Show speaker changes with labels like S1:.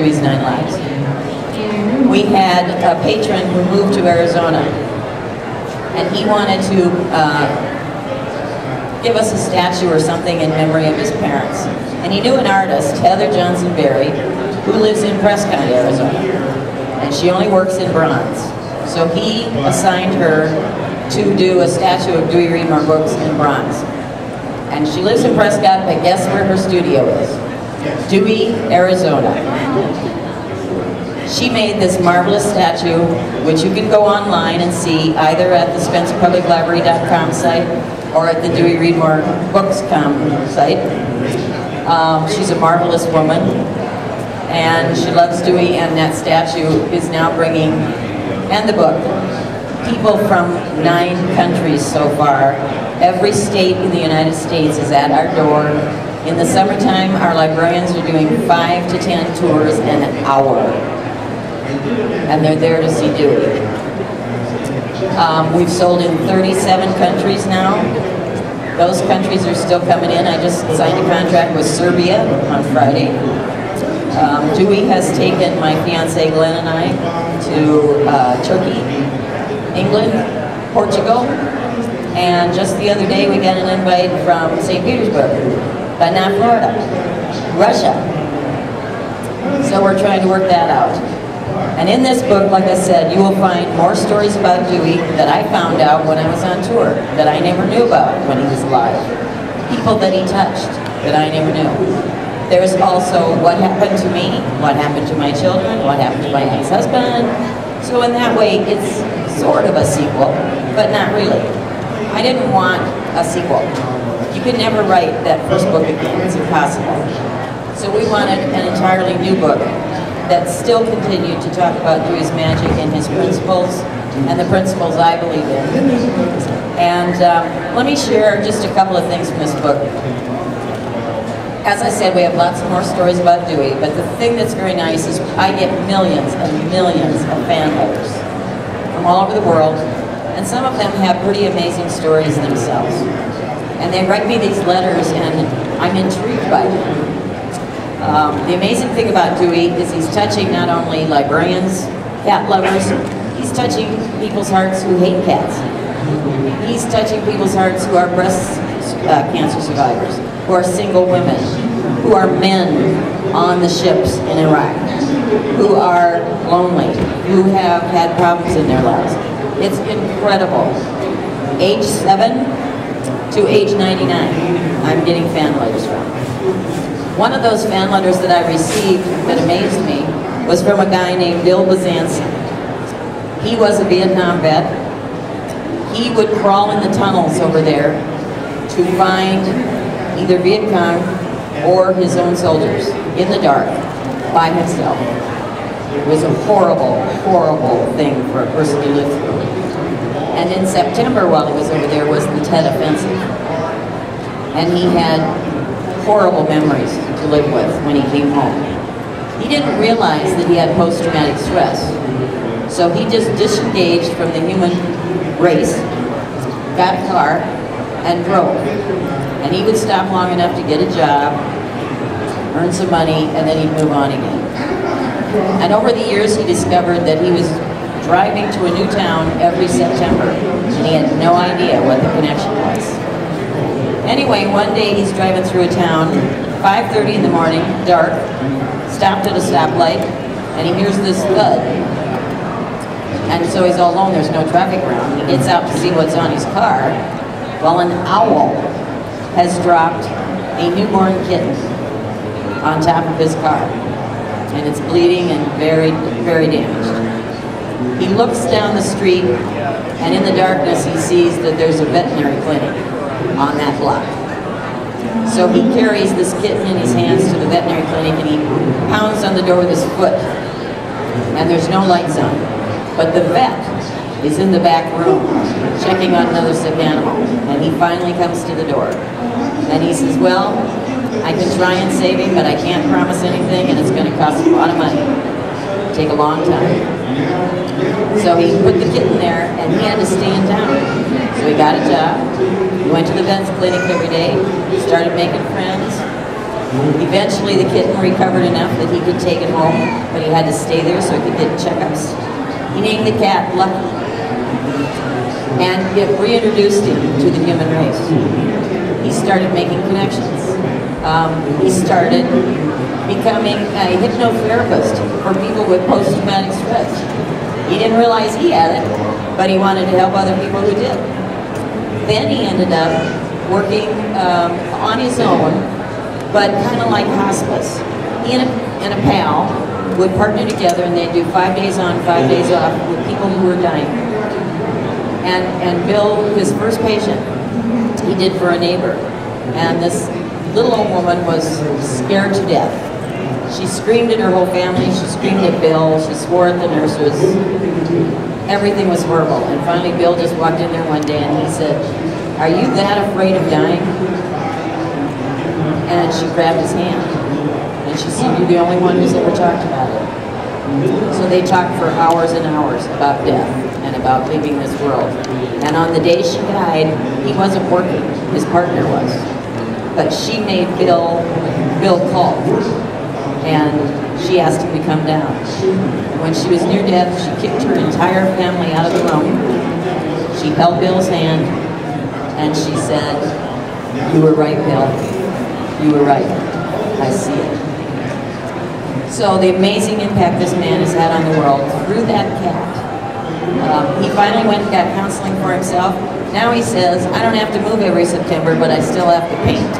S1: Dewey's 9 Lives. We had a patron who moved to Arizona, and he wanted to give us a statue or something in memory of his parents. And he knew an artist, Heather Johnson Berry, who lives in Prescott, Arizona, and she only works in bronze. So he assigned her to do a statue of Dewey Read More Books in bronze. And she lives in Prescott, but guess where her studio is? Dewey, Arizona. She made this marvelous statue, which you can go online and see either at the SpencerPublicLibrary.com site or at the Dewey Read More Books.com site. She's a marvelous woman, and she loves Dewey, and that statue is now bringing, and the book, people from 9 countries so far. Every state in the United States is at our door. In the summertime, our librarians are doing 5 to 10 tours an hour, and they're there to see Dewey. We've sold in 37 countries now. Those countries are still coming in. I just signed a contract with Serbia on Friday. Dewey has taken my fiancé Glenn and I to Turkey, England, Portugal, and just the other day we got an invite from St. Petersburg, but not Florida, Russia. So we're trying to work that out. And in this book, like I said, you will find more stories about Dewey that I found out when I was on tour, that I never knew about when he was alive. People that he touched that I never knew. There's also what happened to me, what happened to my children, what happened to my ex-husband. So in that way, it's sort of a sequel, but not really. I didn't want a sequel. You could never write that first book again. It's impossible. So we wanted an entirely new book that still continued to talk about Dewey's magic and his principles, and the principles I believe in. And let me share just a couple of things from this book. As I said, we have lots more stories about Dewey, but the thing that's very nice is I get millions and millions of fan letters from all over the world, and some of them have pretty amazing stories themselves. And they write me these letters, and I'm intrigued by them. The amazing thing about Dewey is he's touching not only librarians, cat lovers, he's touching people's hearts who hate cats. He's touching people's hearts who are breast cancer survivors, who are single women, who are men on the ships in Iraq, who are lonely, who have had problems in their lives. It's incredible. Age 7 to age 99, I'm getting fan letters from. One of those fan letters that I received that amazed me was from a guy named Bill Bazanski. He was a Vietnam vet. He would crawl in the tunnels over there to find either Viet Cong or his own soldiers in the dark by himself. It was a horrible, horrible thing for a person to live through. And in September, while he was over there, was the Tet Offensive. And he had horrible memories to live with when he came home. He didn't realize that he had post-traumatic stress. So he just disengaged from the human race, got a car, and drove. And he would stop long enough to get a job, earn some money, and then he'd move on again. And over the years, he discovered that he was driving to a new town every September, and he had no idea what the connection was. Anyway, one day he's driving through a town, 5:30 in the morning, dark, stopped at a stoplight, and he hears this thud. And so he's all alone, there's no traffic around. He gets out to see what's on his car. Well, an owl has dropped a newborn kitten on top of his car. And it's bleeding and very, very damaged. He looks down the street, and in the darkness he sees that there's a veterinary clinic on that block. So he carries this kitten in his hands to the veterinary clinic, and he pounds on the door with his foot. And there's no lights on. But the vet is in the back room checking on another sick animal. And he finally comes to the door. And he says, well, I can try and save him, but I can't promise anything, and it's going to cost a lot of money. It'll take a long time. So he put the kitten there, and he had to stay in town. So he got a job. He went to the vet's clinic every day, started making friends, Eventually the kitten recovered enough that he could take it home, but he had to stay there so he could get checkups. He named the cat Lucky, and it reintroduced him to the human race. He started making connections. He started becoming a hypnotherapist for people with post-traumatic stress. He didn't realize he had it, but he wanted to help other people who did. Then he ended up working on his own, but kind of like hospice. He and a pal would partner together, and they'd do 5 days on, 5 days off with people who were dying. And Bill, his first patient, he did for a neighbor. And this little old woman was scared to death. She screamed at her whole family, she screamed at Bill, she swore at the nurses. Everything was horrible. And finally Bill just walked in there one day and he said, "Are you that afraid of dying?" And she grabbed his hand. And she said, "You're the only one who's ever talked about it." So they talked for hours and hours about death and about leaving this world. And on the day she died, he wasn't working, his partner was. But she made Bill call. And she asked him to come down. And when she was near death, she kicked her entire family out of the room. She held Bill's hand and she said, "You were right, Bill. You were right. I see it." So the amazing impact this man has had on the world through that cat. He finally went and got counseling for himself. Now he says, "I don't have to move every September, but I still have to paint."